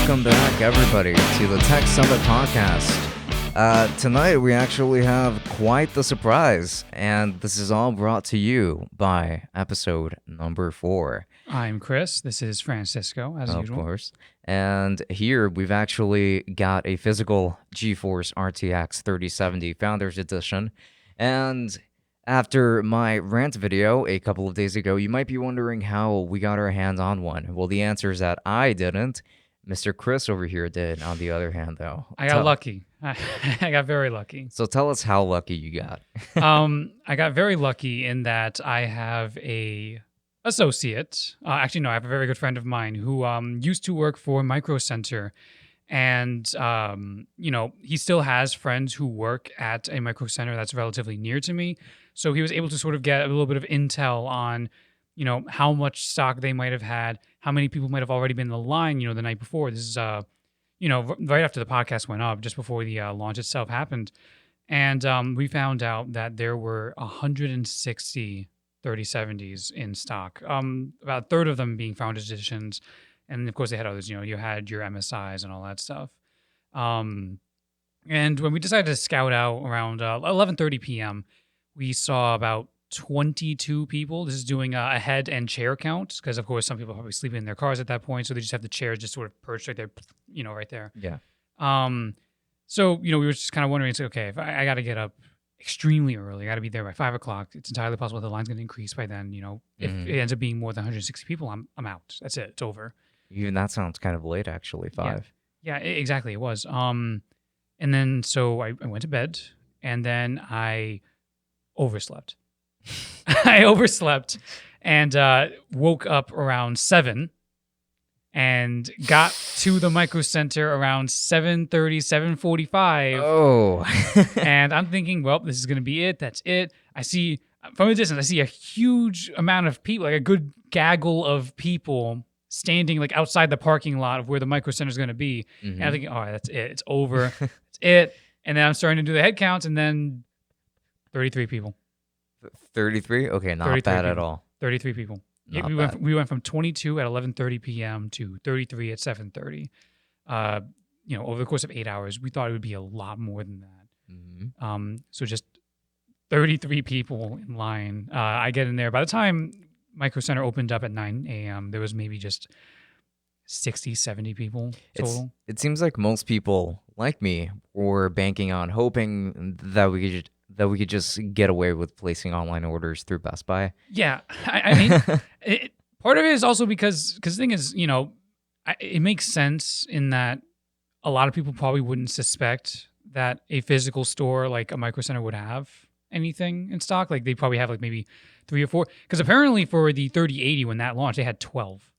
welcome back, everybody, to the Tech Summit podcast. Tonight, we actually have quite the surprise, and this is all brought to you by episode number 4. I'm Chris. This is Francisco, as usual. Of course. And here, we've actually got a physical Geforce RTX 3070 Founders Edition. And after my rant video a couple of days ago, you might be wondering how we got our hands on one. Well, the answer is that I didn't. Mr. Chris over here did, on the other hand, though. I got lucky. I got very lucky. So tell us how lucky you got. I got very lucky in that I have a associate. Actually, no, I have a very good friend of mine who used to work for Micro Center. And, he still has friends who work at a Micro Center that's relatively near to me. So he was able to sort of get a little bit of intel on, how much stock they might have had, how many people might have already been in the line, the night before. This is, right after the podcast went up, just before the launch itself happened. And we found out that there were 160 3070s in stock, about a third of them being Founders Editions. And of course, they had others, you had your MSIs and all that stuff. And when we decided to scout out around 11:30 p.m., we saw about 22 people. This is doing a head and chair count because, of course, some people are probably sleeping in their cars at that point. So they just have the chairs just sort of perched right there, right there. Yeah. So, we were just kind of wondering, okay, if I got to get up extremely early, I got to be there by 5 o'clock. It's entirely possible the line's going to increase by then. If it ends up being more than 160 people, I'm out. That's it. It's over. Even that sounds kind of late, actually, 5. Yeah, exactly. It was. And then so I went to bed, and then I overslept. I overslept and woke up around 7 and got to the Micro Center around 7:30, 7:45. Oh. And I'm thinking, well, this is going to be it. That's it. I see, from a distance, I see a huge amount of people, like a good gaggle of people standing like outside the parking lot of where the Micro Center is going to be. Mm-hmm. And I'm thinking, all right, that's it. It's over. That's it. And then I'm starting to do the head counts, and then 33 people. 33? Okay, not bad people. At all. 33 people. Not Yeah, bad. we went from 22 at 11:30 p.m. to 33 at 7:30. Over the course of 8 hours, we thought it would be a lot more than that. Mm-hmm. So just 33 people in line. I get in there. By the time Micro Center opened up at 9 a.m., there was maybe just 60, 70 people total. It seems like most people, like me, were banking on hoping that we could just get away with placing online orders through Best Buy. Yeah, I mean, part of it is also because the thing is, it makes sense in that a lot of people probably wouldn't suspect that a physical store like a Micro Center would have anything in stock. Like they probably have like maybe 3 or 4. Because apparently for the 3080 when that launched, they had 12.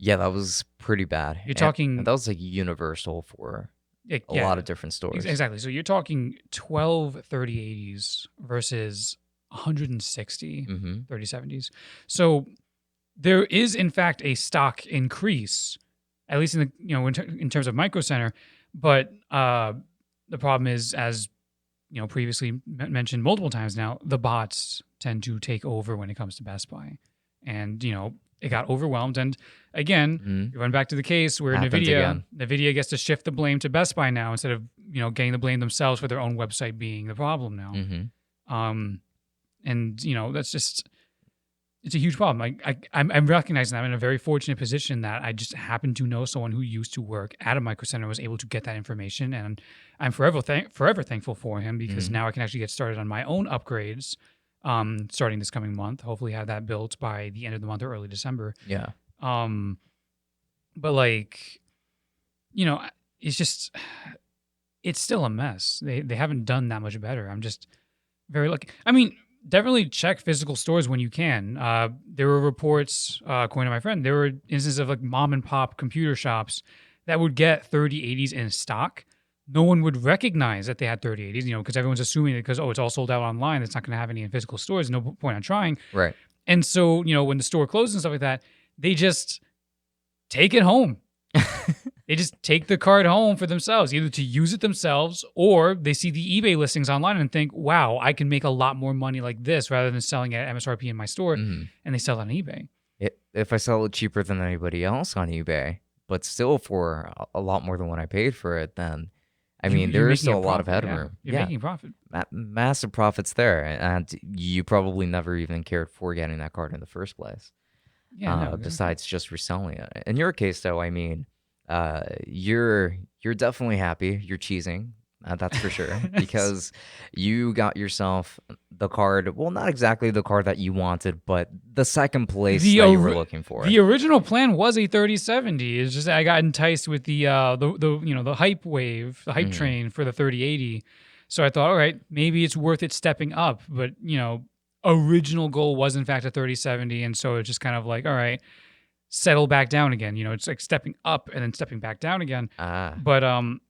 Yeah, that was pretty bad. You're talking... And that was like universal for a lot of different stores. Exactly. So you're talking 12 3080s versus 160 3070s. So there is, in fact, a stock increase, at least in the in terms of Micro Center. But the problem is, as previously mentioned multiple times now, the bots tend to take over when it comes to Best Buy, and it got overwhelmed. And again, we went back to the case where Nvidia gets to shift the blame to Best Buy now instead of getting the blame themselves for their own website being the problem now. And that's just, it's a huge problem. I'm recognizing that I'm in a very fortunate position that I just happen to know someone who used to work at a Micro Center, was able to get that information, and I'm forever thankful for him, because now I can actually get started on my own upgrades. Starting this coming month, hopefully have that built by the end of the month or early December. Yeah. But it's just, it's still a mess. They haven't done that much better. I'm just very lucky. I mean, definitely check physical stores when you can. There were reports, according to my friend, there were instances of like mom and pop computer shops that would get 3080s in stock. No one would recognize that they had 3080s, because everyone's assuming that because, it's all sold out online, it's not going to have any in physical stores. No point on trying. Right. And so, when the store closes and stuff like that, they just take it home. They just take the card home for themselves, either to use it themselves, or they see the eBay listings online and think, wow, I can make a lot more money like this rather than selling it at MSRP in my store, and they sell it on eBay. If I sell it cheaper than anybody else on eBay, but still for a lot more than what I paid for it, then I mean, You're there is making still a a lot of profit. Yeah, headroom. you're Yeah, making a profit. massive profits there, and you probably never even cared for getting that card in the first place. Yeah, no, exactly. Besides just reselling it. In your case, though, I mean, you're definitely happy. You're cheesing, that's for sure, because you got yourself the card. Well, not exactly the card that you wanted, but the second place The that you were ori- looking for. the original plan was a 3070. It's just that I got enticed with the hype wave, the hype Hmm. train for the 3080. So I thought, all right, maybe it's worth it stepping up. But original goal was in fact a 3070, and so it's just kind of like, all right, settle back down again. It's like stepping up and then stepping back down again. Ah, But I'm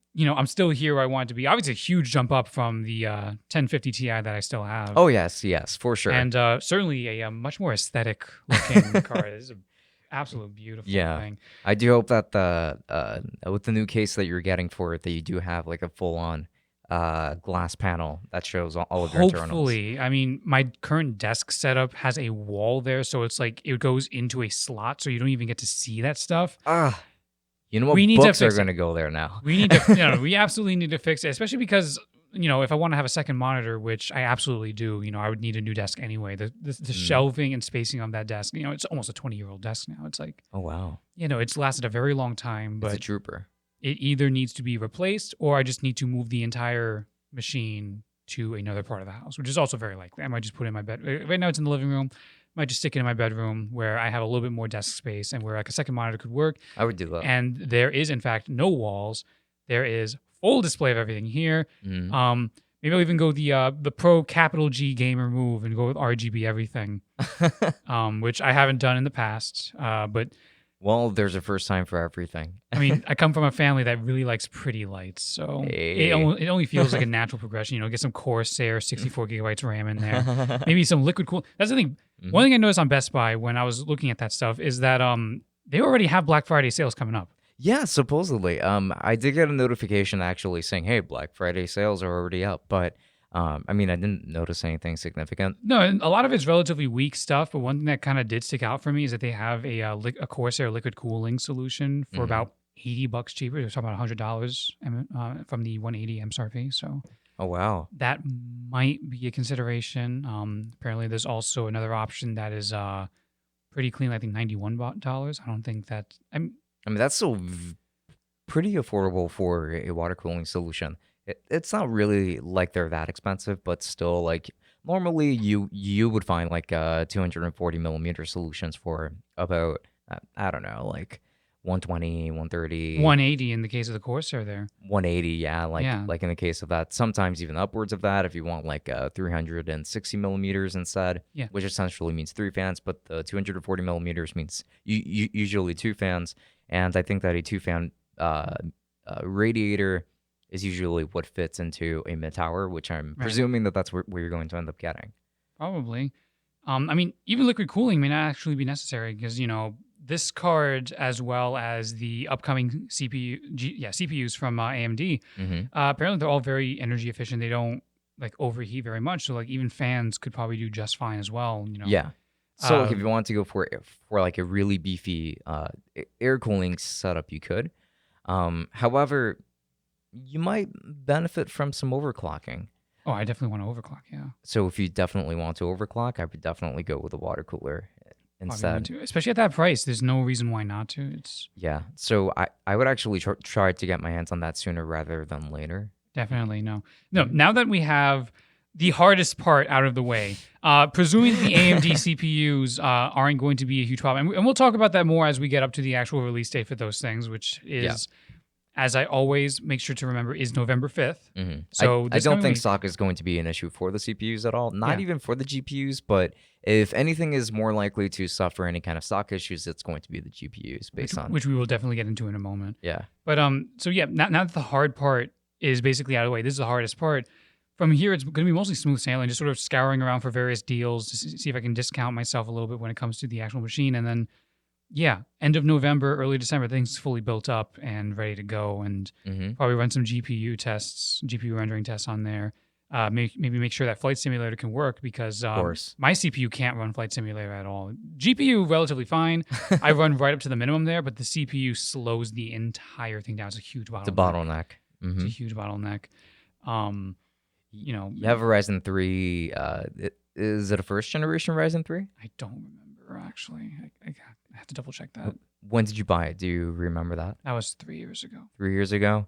still here where I want to be. Obviously, a huge jump up from the 1050 Ti that I still have. oh yes, yes, for sure. And certainly a much more aesthetic looking car. This is an absolute beautiful Yeah, thing. I do hope that the with the new case that you're getting for it, that you do have like a full on glass panel that shows all of your internals. Hopefully, I mean, my current desk setup has a wall there, so it's like it goes into a slot, so you don't even get to see that stuff. Ah, you know We what need to books are fix going it. to go there now? We need to, we absolutely need to fix it, especially because if I want to have a second monitor, which I absolutely do, I would need a new desk anyway. The Mm. shelving and spacing on that desk, it's almost a 20-year-old desk now. It's like, Oh wow, it's lasted a very long time, it's a but trooper. it either needs to be replaced or I just need to move the entire machine to another part of the house, which is also very likely. I might just put it in my bed. Right now it's in the living room. Might just stick it in my bedroom where I have a little bit more desk space and where like a second monitor could work. I would do that. And there is in fact no walls. There is full display of everything here. Mhm. Maybe I'll even go the pro capital G gamer move and go with RGB everything, which I haven't done in the past. But Well, there's a first time for everything. I mean, I come from a family that really likes pretty lights, so Hey. it only feels like a natural progression. Get some Corsair 64 gigabytes RAM in there, maybe some liquid cool. That's the thing. Mhm. One thing I noticed on Best Buy when I was looking at that stuff is that they already have Black Friday sales coming up. Yeah, supposedly. I did get a notification actually saying, "Hey, Black Friday sales are already up," but I mean, I didn't notice anything significant. No, and a lot of it's relatively weak stuff, but one thing that kind of did stick out for me is that they have a Corsair liquid cooling solution for Mhm. about $80 cheaper. They're talking about $100 from the 180 MSRP. So Oh wow. that might be a consideration. Apparently, there's also another option that is pretty clean. I think $91. I don't think that. I mean, that's still pretty affordable for a water cooling solution. It's not really like they're that expensive, but still, like normally you would find like 240 millimeter solutions for about I don't know, like 120, 130, 180 in the case of the Corsair there. 180. Yeah, Yeah. like in the case of that, sometimes even upwards of that if you want like 360 millimeters instead, Yeah. which essentially means three fans, but the 240 millimeters means usually two fans. And I think that a two fan radiator is usually what fits into a mid tower, which I'm Right. presuming that that's where you're going to end up getting. Probably. I mean, even liquid cooling may not actually be necessary because this card, as well as the upcoming CPUs from AMD, Hmm. apparently they're all very energy efficient. They don't like overheat very much, so like even fans could probably do just fine as well. Yeah. So like, if Um, you want to go for like a really beefy air cooling setup, you could. However, you might benefit from some overclocking. Oh, I definitely want to overclock. Yeah, So if you definitely want to overclock, I would definitely go with a water cooler probably want instead. to, especially at that price. There's no reason why not to. It's Yeah. So I would actually try to get my hands on that sooner rather than later. definitely no. Now that we have the hardest part out of the way, presuming the AMD CPUs aren't going to be a huge problem, and we'll talk about that more as we get up to the actual release date for those things, which is, as I always make sure to remember, is November 5th. Hmm. So I this don't coming think week- stock is going to be an issue for the CPUs at all. Not Yeah. even for the GPUs, but if anything is more likely to suffer any kind of stock issues, it's going to be the GPUs based on. which we will definitely get into in a moment. Yeah. But so yeah, now that the hard part is basically out of the way, this is the hardest part. From here, it's going to be mostly smooth sailing, just sort of scouring around for various deals to see if I can discount myself a little bit when it comes to the actual machine. And then, yeah, end of November, early December, things fully built up and ready to go. And Hmm. probably run some GPU rendering tests on there. maybe make sure that Flight Simulator can work, because Of course. my CPU can't run Flight Simulator at all. GPU relatively fine. I run right up to the minimum there, but the CPU slows the entire thing down. It's a huge bottleneck. It's a bottleneck. It's a huge bottleneck. Um, You have a Ryzen 3. Is it a first generation Ryzen 3? I don't remember, actually. I have to double check that. When did you buy it? Do you remember that? That was 3 years ago. 3 years ago?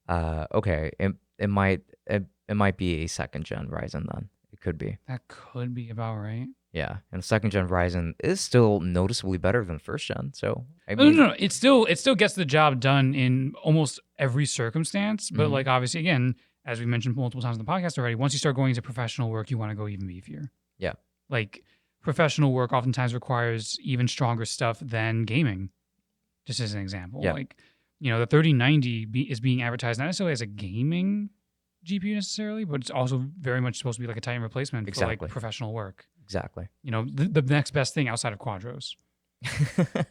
Okay. It might be a second gen Ryzen then. It could be. That could be about right. Yeah, and second gen Ryzen is still noticeably better than first gen. So No. It still gets the job done in almost every circumstance. But like, obviously, again, as we mentioned multiple times in the podcast already, once you start going into professional work, you want to go even beefier. Yeah. Like, professional work oftentimes requires even stronger stuff than gaming. Just as an example, Yeah. like, the 3090 is being advertised not necessarily as a gaming GPU necessarily, but it's also very much supposed to be like a Titan replacement for Exactly. like professional work. Exactly. The next best thing outside of Quadros.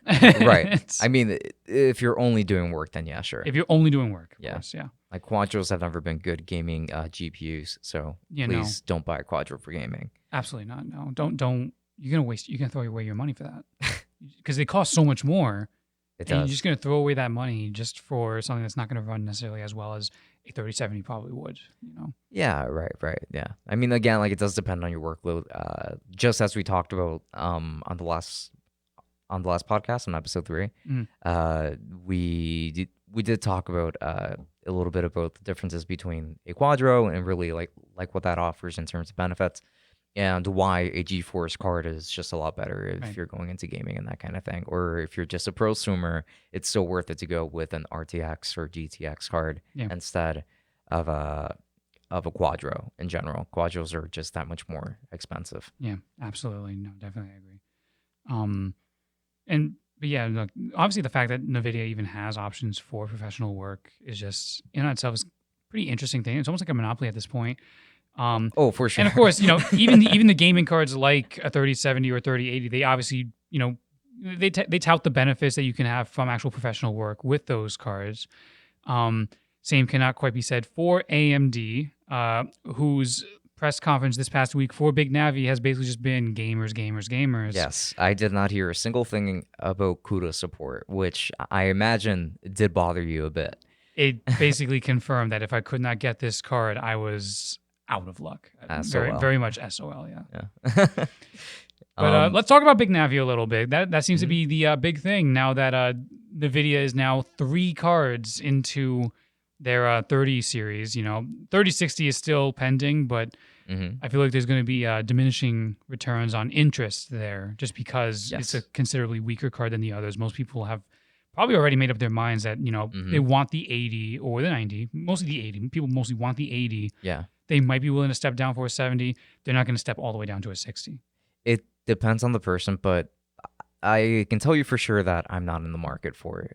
Right. I mean, if you're only doing work, then yeah, sure. If you're only doing work, of Yeah. course, yeah. Like Quadros have never been good gaming GPUs, so please don't buy a Quadro for gaming. Absolutely not. No, don't. You're gonna throw away your money for that, because they cost so much more. It and does. You're just gonna throw away that money just for something that's not gonna run necessarily as well as a 3070 probably would. Yeah, right. Yeah. I mean, again, like it does depend on your workload. Just as we talked about on the last podcast on episode 3, we did talk about a little bit about the differences between a Quadro and really like what that offers in terms of benefits, and why a GeForce card is just a lot better if you're going into gaming and that kind of thing. Or if you're just a prosumer, it's still worth it to go with an RTX or GTX card instead of a Quadro in general. Quadros are just that much more expensive. Yeah, absolutely. No, definitely I agree. But yeah, look, obviously the fact that Nvidia even has options for professional work is just in and of itself is a pretty interesting thing. It's almost like a monopoly at this point. Oh, for sure. And of course, even the gaming cards like a 3070 or 3080, they obviously, they tout the benefits that you can have from actual professional work with those cards. Same cannot quite be said for AMD, whose press conference this past week for Big Navi has basically just been gamers. Yes, I did not hear a single thing about CUDA support, which I imagine did bother you a bit. It basically confirmed that if I could not get this card, I was out of luck. SOL. Very much SOL, yeah. But let's talk about Big Navi a little bit. That seems to be the big thing now that NVIDIA is now 3 cards into their 30 series. 3060 is still pending, but I feel like there's going to be diminishing returns on interest there just because it's a considerably weaker card than the others. Most people have probably already made up their minds that, they want the 80 or the 90, mostly the 80. People mostly want the 80. Yeah. They might be willing to step down for a 70. They're not going to step all the way down to a 60. It depends on the person, but I can tell you for sure that I'm not in the market for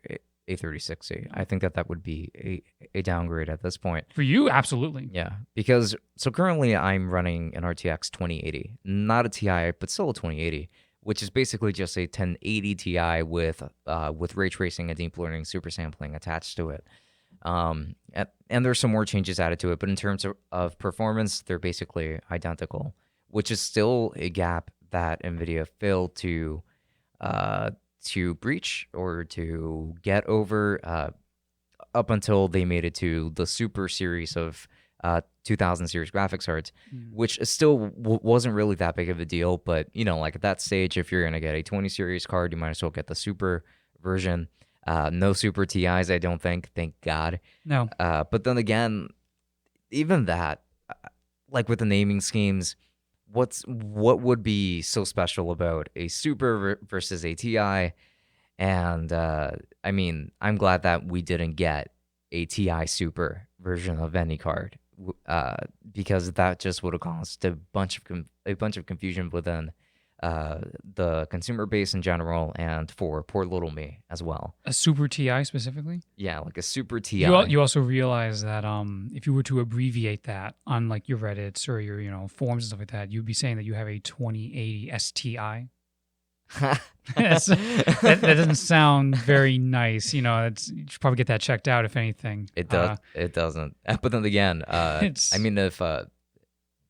a 3060. I think that would be a downgrade at this point. For you, absolutely. Yeah, because so currently I'm running an RTX 2080, not a Ti, but still a 2080, which is basically just a 1080 Ti with ray tracing and deep learning super sampling attached to it. And there's some more changes added to it, but in terms of performance, they're basically identical, which is still a gap that NVIDIA failed to breach or to get over up until they made it to the Super series of 2000 series graphics cards, which still wasn't really that big of a deal. But, like at that stage, if you're going to get a 20 series card, you might as well get the Super version. No Super TIs, I don't think. Thank God. No. But then again, even that, like with the naming schemes, what would be so special about a Super versus a TI? And I mean, I'm glad that we didn't get a TI Super version of any card, because that just would have caused a bunch of confusion within the consumer base in general, and for poor little me as well. A Super TI specifically? Yeah, like a Super TI. You also realize that if you were to abbreviate that on like your Reddits or your forums and stuff like that, you'd be saying that you have a 2080 STI. that doesn't sound very nice. You should probably get that checked out if anything. It does. It doesn't. But then again, I mean, if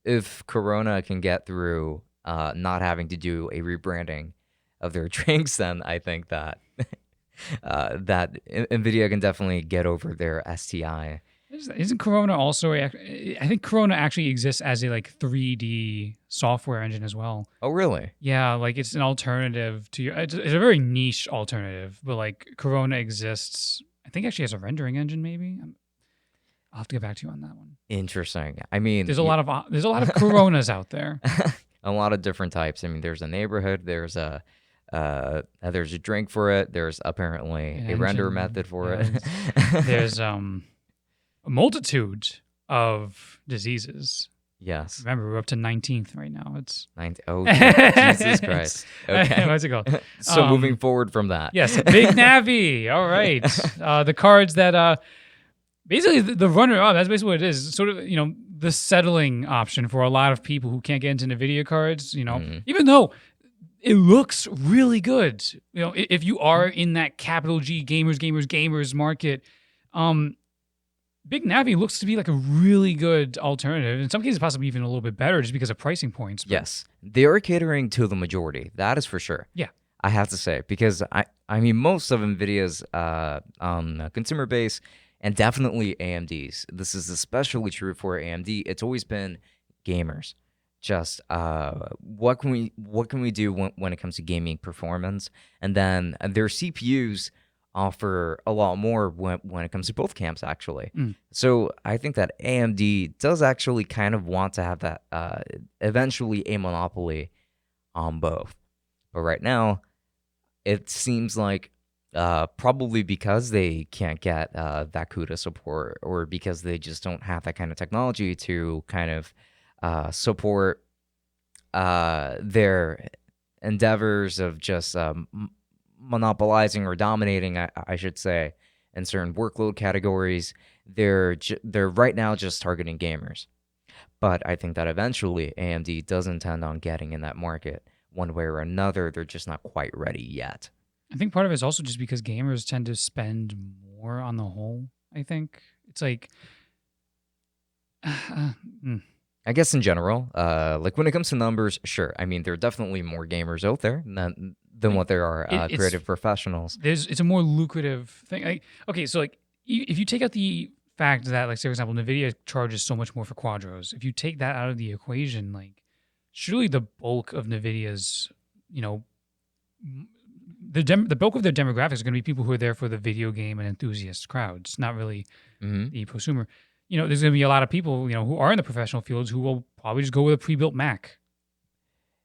if Corona can get through not having to do a rebranding of their drinks, then I think that Nvidia can definitely get over their STI. Isn't Corona also I think Corona actually exists as a like 3D software engine as well. Oh, really? Yeah, like it's an alternative to your. It's a very niche alternative, but like Corona exists. I think actually has a rendering engine. Maybe I'll have to get back to you on that one. Interesting. I mean, There's a lot of Coronas out there. a lot of different types. I mean, there's a neighborhood, there's a drink for it, there's apparently An a render engine, method for yeah, it. There's a multitude of diseases. Yes. Remember, we're up to 19th right now. It's 90. Oh, Jesus Christ. Okay. What's it called? So moving forward from that. Yes, Big Navi. All right. The cards that basically the runner up, that's basically what it is. It's sort of, the settling option for a lot of people who can't get into NVIDIA cards, even though it looks really good. If you are in that capital G gamers market, Big Navi looks to be like a really good alternative. In some cases, possibly even a little bit better just because of pricing points. Yes. They are catering to the majority. That is for sure. Yeah. I have to say, because I mean, most of NVIDIA's consumer base, and definitely AMD's. This is especially true for AMD. It's always been gamers. Just what can we do when it comes to gaming performance? And then their CPUs offer a lot more when it comes to both camps, actually. So I think that AMD does actually kind of want to have that eventually a monopoly on both. But right now, it seems like probably because they can't get that CUDA support, or because they just don't have that kind of technology to kind of support their endeavors of just monopolizing or dominating, I should say, in certain workload categories. They're right now just targeting gamers. But I think that eventually AMD does intend on getting in that market one way or another. They're just not quite ready yet. I think part of it is also just because gamers tend to spend more on the whole. I think it's like, I guess in general, like when it comes to numbers, sure. I mean, there are definitely more gamers out there than what there are creative professionals. It's a more lucrative thing. Okay, so like if you take out the fact that, like, say for example, NVIDIA charges so much more for Quadros, if you take that out of the equation, like surely the bulk of NVIDIA's, the bulk of their demographics are going to be people who are there for the video game and enthusiast crowds, not really the prosumer. There's going to be a lot of people, who are in the professional fields who will probably just go with a pre-built Mac.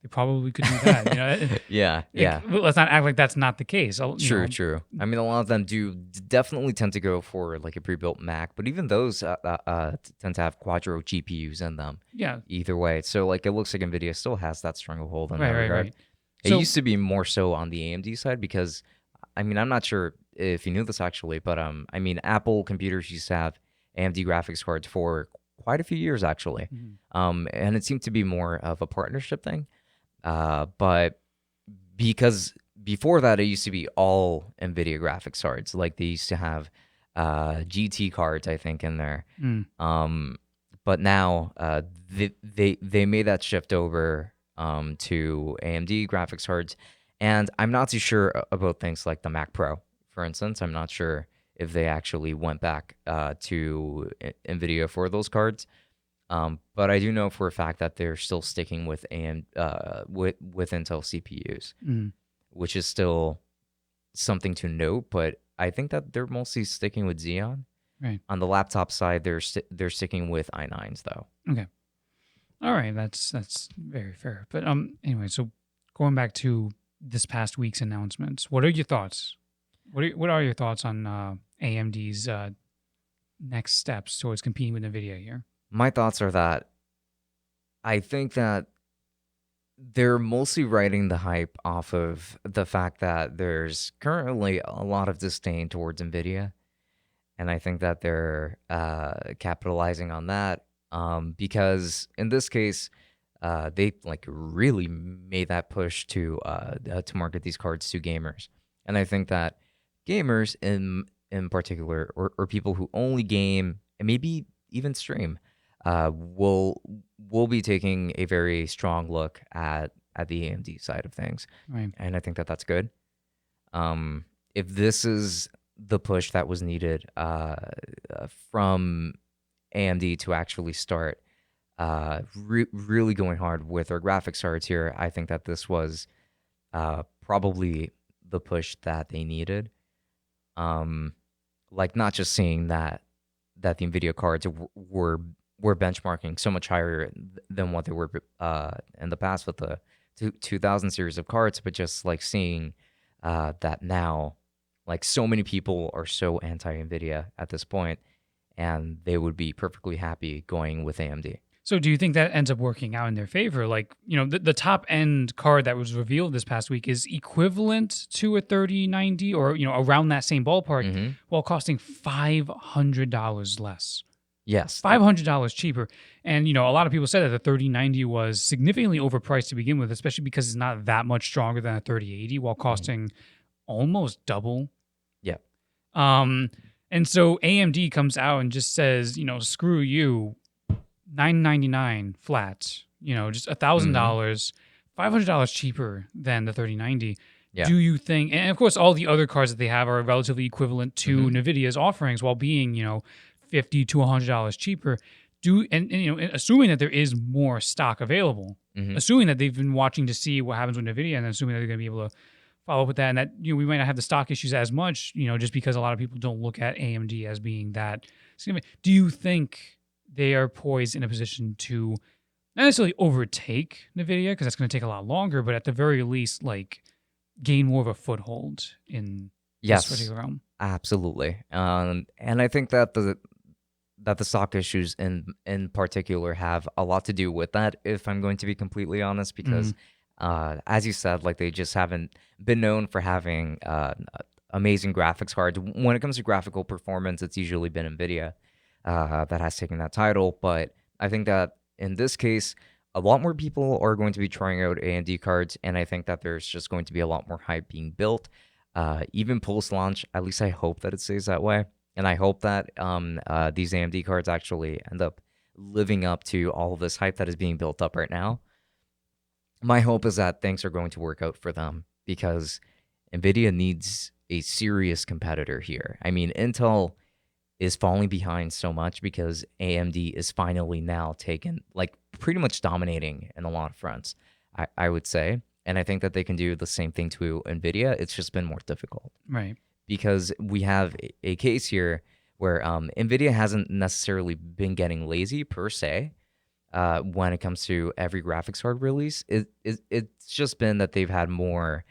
They probably could do that. Yeah. Let's not act like that's not the case. True. I mean, a lot of them do definitely tend to go for like a pre-built Mac, but even those tend to have Quadro GPUs in them. Yeah. Either way, so like it looks like NVIDIA still has that stronghold in that regard. Right. It used to be more so on the AMD side because, I mean, I'm not sure if you knew this actually, but I mean, Apple computers used to have AMD graphics cards for quite a few years actually, and it seemed to be more of a partnership thing. But because before that, it used to be all NVIDIA graphics cards. Like they used to have GT cards, I think, in there. But now they made that shift over to AMD graphics cards, and I'm not too sure about things like the Mac Pro, for instance. I'm not sure if they actually went back to NVIDIA for those cards. But I do know for a fact that they're still sticking with with Intel CPUs, which is still something to note. But I think that they're mostly sticking with Xeon. Right. On the laptop side, they're sticking with i9s though. Okay. All right, that's very fair. But anyway, so going back to this past week's announcements, what are your thoughts? What are your thoughts on AMD's next steps towards competing with NVIDIA here? My thoughts are that I think that they're mostly riding the hype off of the fact that there's currently a lot of disdain towards NVIDIA. And I think that they're capitalizing on that because in this case, they like really made that push to market these cards to gamers. And I think that gamers in particular, or people who only game and maybe even stream, we'll be taking a very strong look at the AMD side of things, Right. and I think that that's good. If this is the push that was needed from AMD to actually start really going hard with their graphics cards here, I think that this was probably the push that they needed. Like not just seeing that the Nvidia cards were benchmarking so much higher than what they were in the past with the 2000 series of cards, but just like seeing that now, like so many people are so anti-Nvidia at this point, and they would be perfectly happy going with AMD. So do you think that ends up working out in their favor? Like, the top end card that was revealed this past week is equivalent to a 3090 or, around that same ballpark Hmm. while costing $500 less. Yes. $500 cheaper. And, a lot of people said that the 3090 was significantly overpriced to begin with, especially because it's not that much stronger than a 3080 while costing almost double. Yeah. And so AMD comes out and just says, screw you, $999 flat, just $1,000, $500 cheaper than the 3090. Yeah. Do you think, and of course, all the other cards that they have are relatively equivalent to NVIDIA's offerings while being, $50 to $100 cheaper. And assuming that there is more stock available, assuming that they've been watching to see what happens with NVIDIA and assuming that they're going to be able to follow up with that, and that we might not have the stock issues as much, just because a lot of people don't look at AMD as being that significant. Do you think they are poised in a position to not necessarily overtake NVIDIA, because that's going to take a lot longer, but at the very least, like, gain more of a foothold in this particular realm? Absolutely. And I think that the stock issues in particular have a lot to do with that, if I'm going to be completely honest, because as you said, like they just haven't been known for having amazing graphics cards. When it comes to graphical performance, it's usually been Nvidia that has taken that title. But I think that in this case, a lot more people are going to be trying out AMD cards, and I think that there's just going to be a lot more hype being built, even post-launch. At least I hope that it stays that way. And I hope that these AMD cards actually end up living up to all of this hype that is being built up right now. My hope is that things are going to work out for them, because NVIDIA needs a serious competitor here. I mean, Intel is falling behind so much because AMD is finally now taken, like pretty much dominating in a lot of fronts, I would say. And I think that they can do the same thing to NVIDIA. It's just been more difficult. Right. Because we have a case here where NVIDIA hasn't necessarily been getting lazy per se when it comes to every graphics card release. It's just been that they've had more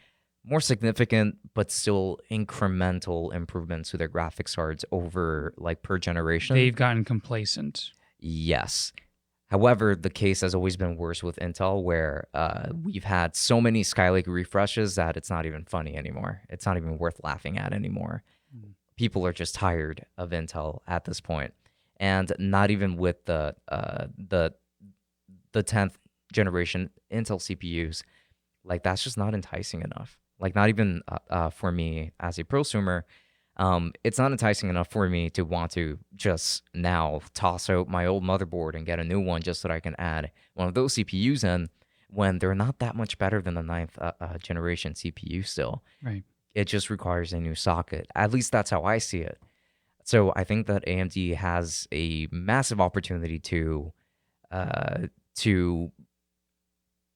significant but still incremental improvements to their graphics cards over like per generation. They've gotten complacent. Yes. However, the case has always been worse with Intel, where we've had so many Skylake refreshes that it's not even funny anymore. It's not even worth laughing at anymore. People are just tired of Intel at this point, and not even with the 10th generation Intel CPUs, like that's just not enticing enough. Like not even for me as a prosumer. It's not enticing enough for me to want to just now toss out my old motherboard and get a new one just so that I can add one of those CPUs in, when they're not that much better than the 9th generation CPU still. Right. It just requires a new socket. At least that's how I see it. So I think that AMD has a massive opportunity to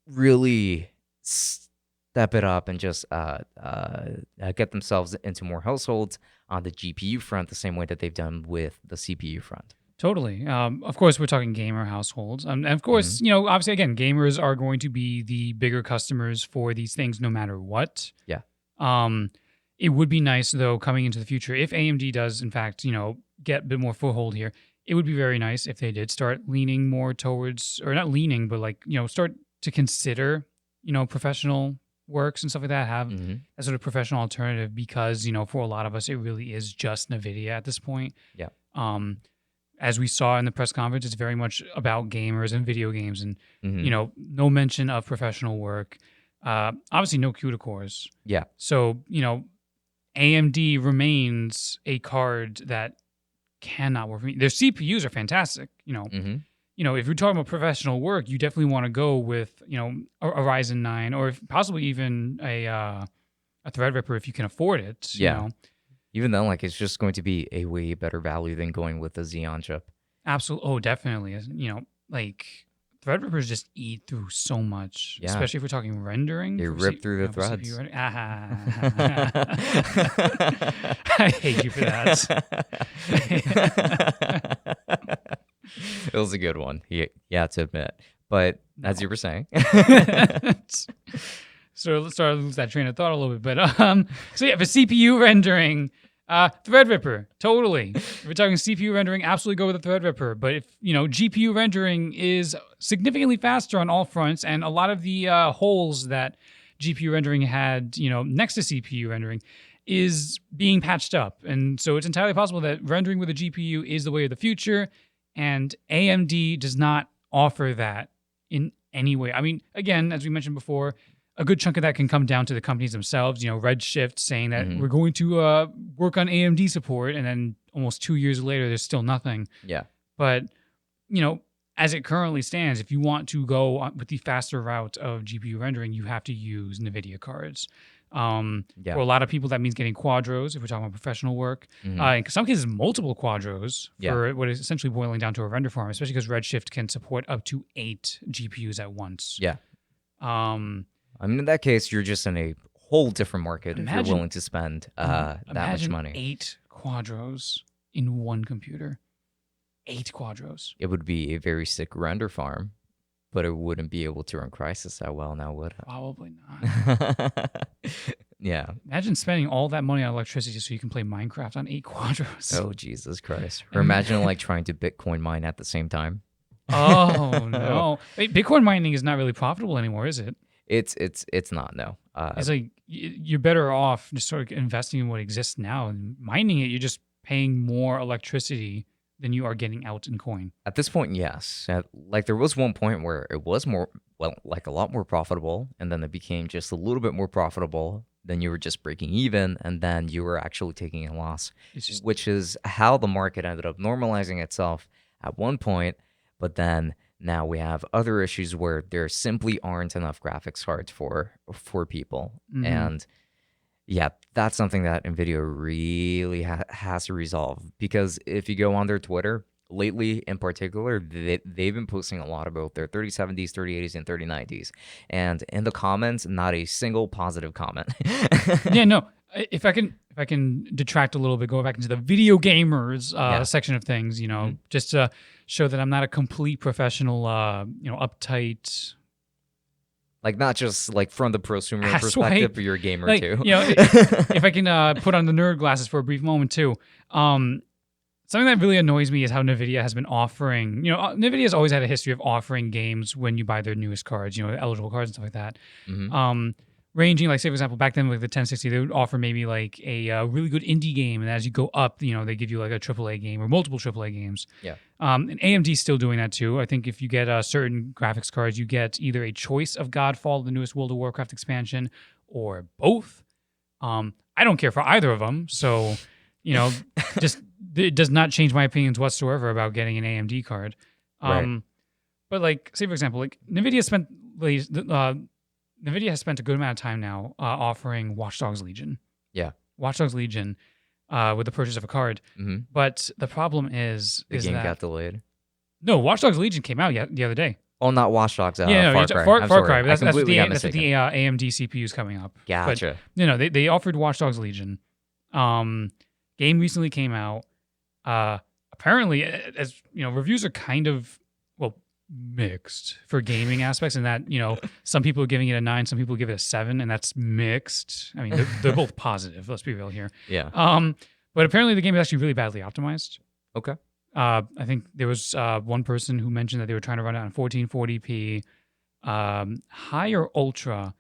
really step it up and just get themselves into more households on the GPU front, the same way that they've done with the CPU front. Totally. Of course, we're talking gamer households. And of course, obviously, again, gamers are going to be the bigger customers for these things no matter what. Yeah. It would be nice, though, coming into the future, if AMD does, in fact, get a bit more foothold here, it would be very nice if they did start leaning more towards, or not leaning, but like, start to consider, professional works and stuff like that, have a sort of professional alternative, because, for a lot of us, it really is just NVIDIA at this point. Yeah. As we saw in the press conference, it's very much about gamers and video games, and, no mention of professional work. Obviously, no CUDA cores. Yeah. So, AMD remains a card that cannot work for me. Their CPUs are fantastic, if you're talking about professional work, you definitely want to go with, a Ryzen 9 or if possibly even a Threadripper if you can afford it, Yeah. Even then, like, it's just going to be a way better value than going with the Xeon chip. Absolutely. Oh, definitely. Like Threadrippers just eat through so much, Yeah. especially if we're talking rendering. They rip through the threads. I hate you for that. It was a good one. Yeah, to admit. But as you were saying. So let's start to lose that train of thought a little bit. But so yeah, for CPU rendering, Threadripper, totally. If we're talking CPU rendering, absolutely go with the Threadripper. But if GPU rendering is significantly faster on all fronts, and a lot of the holes that GPU rendering had, next to CPU rendering, is being patched up. And so it's entirely possible that rendering with a GPU is the way of the future, and AMD does not offer that in any way. I mean, again, as we mentioned before, a good chunk of that can come down to the companies themselves. Redshift saying that we're going to work on AMD support, and then almost 2 years later, there's still nothing. Yeah. But, as it currently stands, if you want to go with the faster route of GPU rendering, you have to use NVIDIA cards. For a lot of people, that means getting quadros if we're talking about professional work. In some cases, multiple quadros for what is essentially boiling down to a render farm, especially because Redshift can support up to 8 GPUs at once. Yeah. I mean, in that case, you're just in a whole different market if you're willing to spend that much money. 8 quadros in one computer. 8 quadros. It would be a very sick render farm, but it wouldn't be able to run Crysis that well now, would it? Probably not. Yeah. Imagine spending all that money on electricity so you can play Minecraft on 8 quadros. Oh, Jesus Christ. Or imagine like trying to Bitcoin mine at the same time. Oh, no. Wait, Bitcoin mining is not really profitable anymore, is it? It's not, no. It's like you're better off just sort of investing in what exists now and mining it. You're just paying more electricity than you are getting out in coin. At this point, yes. Like there was one point where it was like a lot more profitable, and then it became just a little bit more profitable. Then you were just breaking even, and then you were actually taking a loss, which is how the market ended up normalizing itself at one point. But then now we have other issues where there simply aren't enough graphics cards for people. And yeah, that's something that Nvidia really has to resolve, because if you go on their Twitter lately in particular, they've been posting a lot about their 3070s, 3080s, and 3090s. And in the comments, not a single positive comment. Yeah, no. If I can detract a little bit, go back into the video gamers section of things, just to show that I'm not a complete professional, uptight. Like not just like from the prosumer perspective, but you're a gamer too. If I can put on the nerd glasses for a brief moment too. Something that really annoys me is how NVIDIA has been offering, NVIDIA has always had a history of offering games when you buy their newest cards, eligible cards and stuff like that. Ranging, like, say, for example, back then with the 1060, they would offer maybe like a really good indie game. And as you go up, they give you like a AAA game or multiple AAA games. Yeah. And AMD's still doing that too. I think if you get certain graphics cards, you get either a choice of Godfall, the newest World of Warcraft expansion, or both. I don't care for either of them. So, just it does not change my opinions whatsoever about getting an AMD card. Right. But like, say, for example, like NVIDIA has spent a good amount of time now offering Watchdogs Legion. Yeah. Watchdogs Legion with the purchase of a card. But the problem is the game that got delayed. No, Watchdogs Legion came out the other day. Oh, not Watchdogs. Far Cry. Far Cry. That's what the AMD CPU is coming up. Gotcha. But, they offered Watchdogs Legion. Game recently came out. Apparently, as reviews are kind of mixed for gaming aspects, and that some people are giving it a 9, some people give it a 7, and that's mixed. I mean, they're both positive. Let's be real here. Yeah. But apparently the game is actually really badly optimized. Okay. I think there was one person who mentioned that they were trying to run it on 1440p, higher ultra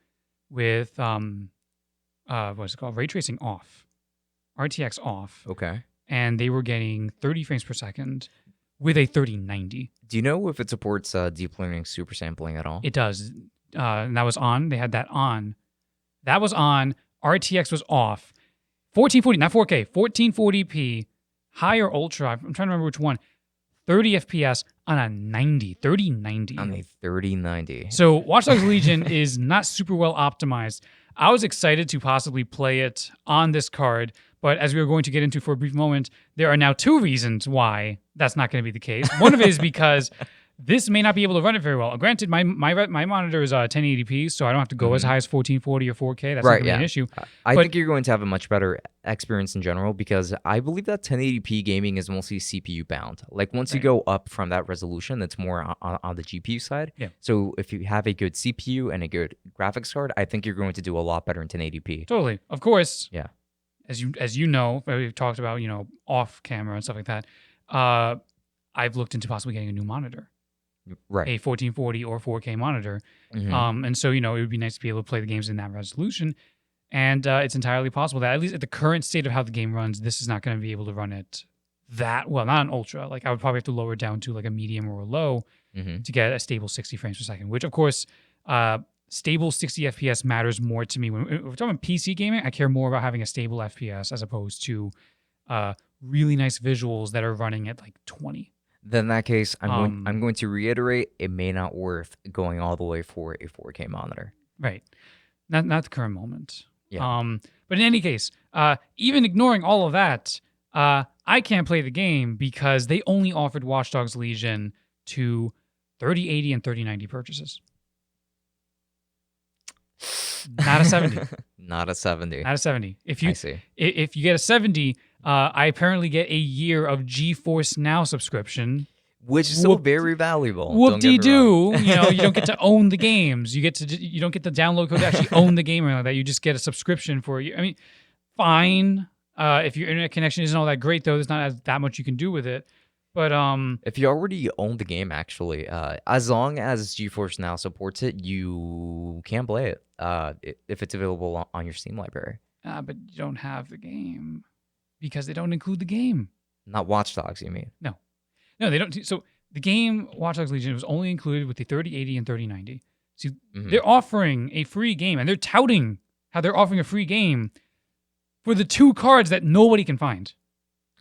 with what's it called, ray tracing off, RTX off. Okay. And they were getting 30 frames per second with a 3090. Do you know if it supports deep learning super sampling at all? It does. And that was on. They had that on. That was on. RTX was off. 1440, not 4K, 1440p, higher ultra. I'm trying to remember which one. 30 FPS on a 3090. On a 3090. So Watchdogs Legion is not super well optimized. I was excited to possibly play it on this card, but as we were going to get into for a brief moment, there are now 2 reasons why that's not going to be the case. One of it is because this may not be able to run it very well. Granted, my monitor is 1080p, so I don't have to go as high as 1440 or 4K. That's not going to be an issue. I think you're going to have a much better experience in general because I believe that 1080p gaming is mostly CPU bound. Like once you go up from that resolution, it's more on the GPU side. Yeah. So if you have a good CPU and a good graphics card, I think you're going to do a lot better in 1080p. Totally. Of course. Yeah. As you know, we've talked about, off camera and stuff like that. I've looked into possibly getting a new monitor. Right. A 1440 or 4K monitor. And so, it would be nice to be able to play the games in that resolution. And it's entirely possible that, at least at the current state of how the game runs, this is not going to be able to run it that well. Not an ultra. Like, I would probably have to lower it down to like a medium or a low to get a stable 60 frames per second, which, of course, stable 60 FPS matters more to me. When we're talking PC gaming, I care more about having a stable FPS as opposed to really nice visuals that are running at like 20. Then in that case, I'm going to reiterate, it may not worth going all the way for a 4K monitor. Right. Not the current moment. Yeah. But in any case, even ignoring all of that, I can't play the game because they only offered Watchdogs Legion to 3080 and 3090 purchases. Not a 70. Not a 70. Not a 70. I see. If you get a 70, I apparently get a year of Geforce Now subscription, which is still very valuable. Whoop-de-doo. You don't get to own the games. You don't get the download code to actually own the game or like that. You just get a subscription for a year. I mean, fine. If your internet connection isn't all that great, though, there's not that much you can do with it. But if you already own the game, actually, as long as GeForce Now supports it, you can play it if it's available on your Steam library. But you don't have the game because they don't include the game. Not Watchdogs, you mean? No, they don't. So the game Watchdogs Legion was only included with the 3080 and 3090. So they're offering a free game, and they're touting how they're offering a free game for the 2 cards that nobody can find.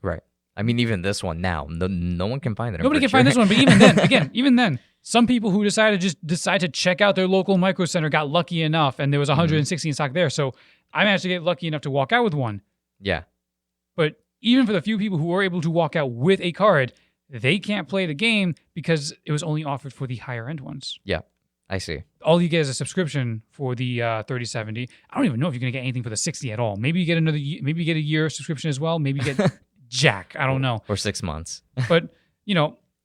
Right. I mean, even this one now, no one can find it. Nobody can find this one, but even then, even then, some people who decide to check out their local Micro Center got lucky enough, and there was 160 in stock there. So I managed to get lucky enough to walk out with one. Yeah. But even for the few people who were able to walk out with a card, they can't play the game because it was only offered for the higher end ones. Yeah, I see. All you get is a subscription for the 3070. I don't even know if you're gonna get anything for the 60 at all. Maybe you get maybe you get a year subscription as well. Maybe you get Jack. I don't know. Or 6 months. But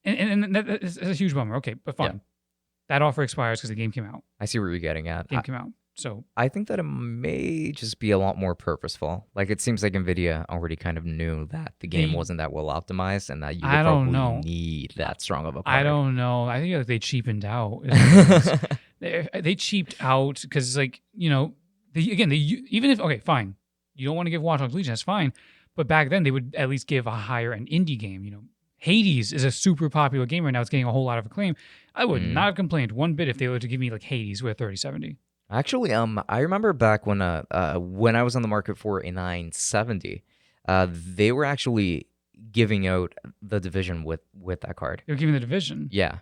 and that's a huge bummer. Okay, but fine. Yeah. That offer expires because the game came out. I see where you're getting at. The game came out. So I think that it may just be a lot more purposeful. Like it seems like Nvidia already kind of knew that the game wasn't that well optimized and that you would probably need that strong of a card. I don't know. I think like they cheapened out. they cheaped out because even if okay, fine, you don't want to give Watch Dogs Legion, that's fine. But back then they would at least give a higher end indie game. Hades is a super popular game right now. It's getting a whole lot of acclaim. I would not have complained one bit if they were to give me like Hades with a 3070. Actually, I remember back when I was on the market for a 970, they were actually giving out the Division with that card. They were giving the Division. Yeah.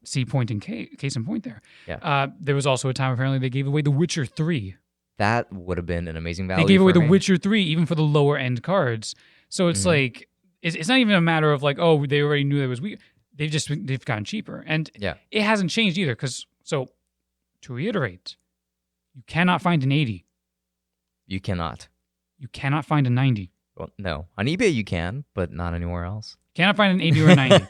See point in case in point there. Yeah. There was also a time apparently they gave away The Witcher 3. That would have been an amazing value. They gave away The Witcher 3 even for the lower end cards. So it's like it's not even a matter of like, oh, they already knew it was weak. They've gotten cheaper, and it hasn't changed either. So to reiterate, you cannot find an 80. You cannot. You cannot find a 90. Well, no. On eBay you can, but not anywhere else. Cannot find an 80 or a 90.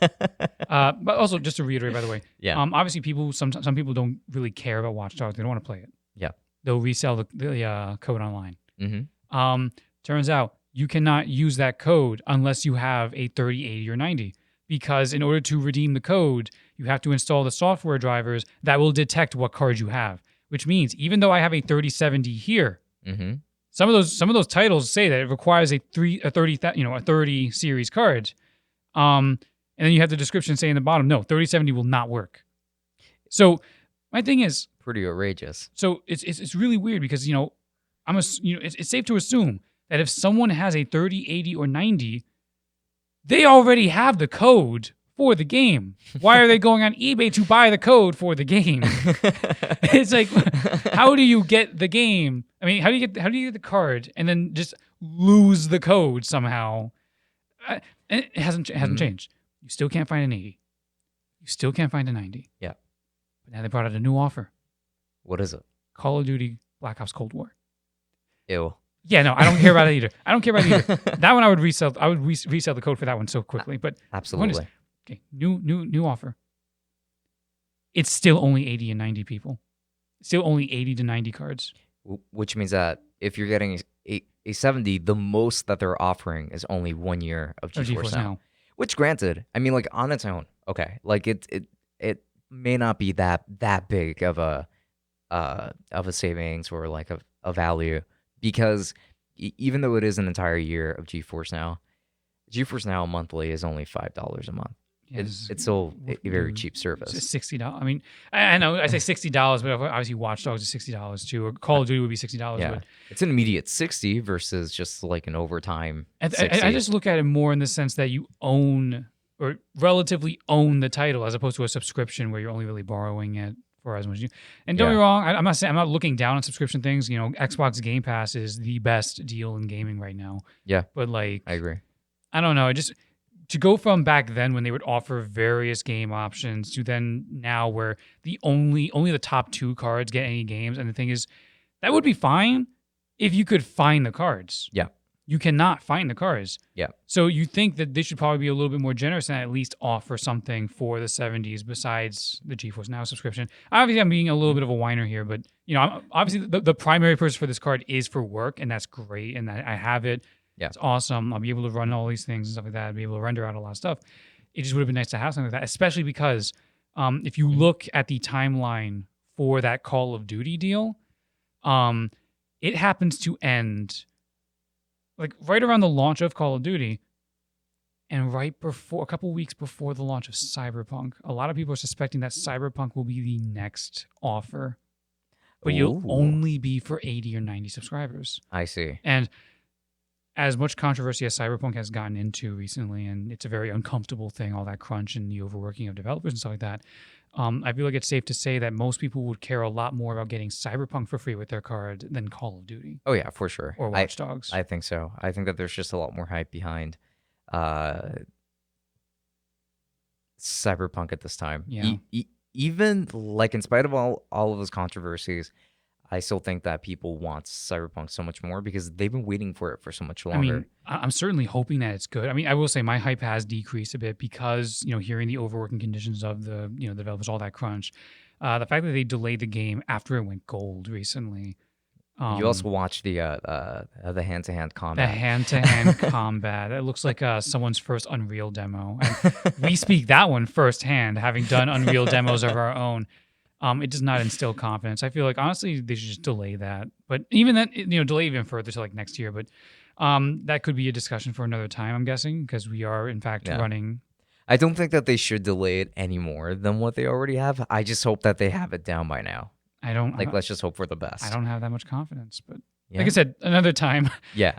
But also, just to reiterate, by the way, obviously some people don't really care about Watch Dogs. They don't want to play it. Yeah. They'll resell the code online. Mm-hmm. Turns out you cannot use that code unless you have a 3080 or 90. Because in order to redeem the code, you have to install the software drivers that will detect what cards you have. Which means even though I have a 3070 here, some of those titles say that it requires a 30 series card. And then you have the description saying in the bottom, no, 3070 will not work. So my thing is pretty outrageous. So it's really weird because it's safe to assume that if someone has a 3080 or 90, they already have the code for the game. Why are they going on eBay to buy the code for the game? It's like, how do you get the game? I mean, how do you get the card and then just lose the code somehow? And it hasn't changed. You still can't find an 80. You still can't find a 90. Yeah. But now they brought out a new offer. What is it? Call of Duty Black Ops Cold War. Ew. Yeah, no, I don't care about it either. I don't care about it either. That one I would resell. I would resell the code for that one so quickly. But Absolutely. Okay, new offer. It's still only 80 and 90 people. Still only 80 to 90 cards. Which means that if you're getting a 70, the most that they're offering is only 1 year of GeForce Now. Which, granted, I mean, like on its own, okay, like it may not be that big of a savings or like a value, because even though it is an entire year of GeForce Now monthly is only $5 a month. It's still a very cheap service. It's $60. I mean, I know I say $60, but obviously Watchdogs is $60 too. Or Call of Duty would be $60. Yeah, but it's an immediate 60 versus just like an overtime. I just look at it more in the sense that you own or relatively own the title as opposed to a subscription where you're only really borrowing it for as much as you. And don't get me wrong, I'm not looking down on subscription things. You know, Xbox Game Pass is the best deal in gaming right now. Yeah, but like, I agree. I don't know. To go from back then when they would offer various game options to then now where only the top 2 cards get any games. And the thing is, that would be fine if you could find the cards. Yeah. You cannot find the cards. Yeah. So you think that they should probably be a little bit more generous and at least offer something for the 70s besides the GeForce Now subscription. Obviously, I'm being a little bit of a whiner here, but you know, obviously the primary purpose for this card is for work, and that's great, and I have it. Yeah. It's awesome. I'll be able to run all these things and stuff like that. I'll be able to render out a lot of stuff. It just would have been nice to have something like that, especially because if you look at the timeline for that Call of Duty deal, it happens to end like right around the launch of Call of Duty and right before, a couple weeks before the launch of Cyberpunk. A lot of people are suspecting that Cyberpunk will be the next offer, but you'll only be for 80 or 90 subscribers. I see. And as much controversy as Cyberpunk has gotten into recently, and it's a very uncomfortable thing, all that crunch and the overworking of developers and stuff like that, I feel like it's safe to say that most people would care a lot more about getting Cyberpunk for free with their card than Call of Duty. Oh, yeah, for sure. Or Watch Dogs. I think so. I think that there's just a lot more hype behind Cyberpunk at this time. Yeah. Even, like, in spite of all of those controversies, I still think that people want Cyberpunk so much more because they've been waiting for it for so much longer. I mean, I'm certainly hoping that it's good. I mean, I will say my hype has decreased a bit because, you know, hearing the overworking conditions of the, you know, the developers, all that crunch. The fact that they delayed the game after it went gold recently. You also watched the hand-to-hand combat. The hand-to-hand combat. It looks like someone's first Unreal demo. And we speak that one firsthand, having done Unreal demos of our own. It does not instill confidence. I feel like, honestly, they should just delay that. But even that, you know, delay even further to like next year. But that could be a discussion for another time, I'm guessing, because we are, in fact, running. I don't think that they should delay it any more than what they already have. I just hope that they have it down by now. Let's just hope for the best. I don't have that much confidence, but like I said, another time. Yeah.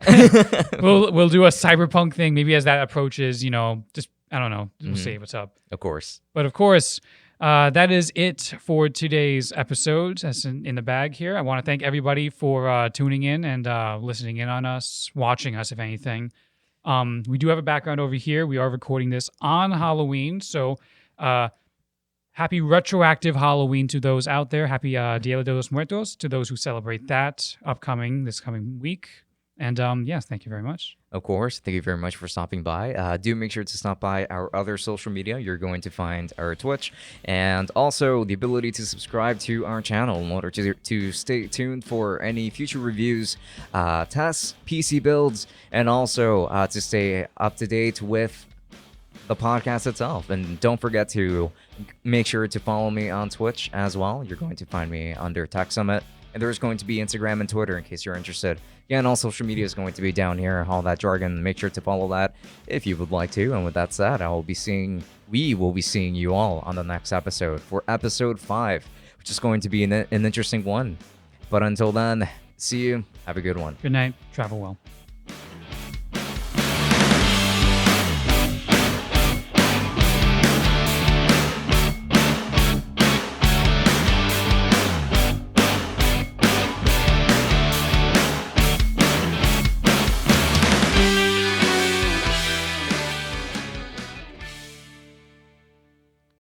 we'll do a Cyberpunk thing. Maybe as that approaches, you know, just, I don't know. We'll see what's up. Of course. But of course, that is it for today's episode. That's in the bag here. I want to thank everybody for tuning in and listening in on us, watching us, if anything. We do have a background over here. We are recording this on Halloween, so happy retroactive Halloween to those out there. Happy Dia de los Muertos to those who celebrate that this coming week. And yes, thank you very much. Of course. Thank you very much for stopping by. Do make sure to stop by our other social media. You're going to find our Twitch and also the ability to subscribe to our channel in order to stay tuned for any future reviews, tests, PC builds, and also to stay up to date with the podcast itself. And don't forget to make sure to follow me on Twitch as well. You're going to find me under Tech Summit. And there's going to be Instagram and Twitter in case you're interested. Again, all social media is going to be down here, all that jargon. Make sure to follow that if you would like to. And with that said, we will be seeing you all on the next episode for episode 5, which is going to be an interesting one. But until then, see you. Have a good one. Good night. Travel well.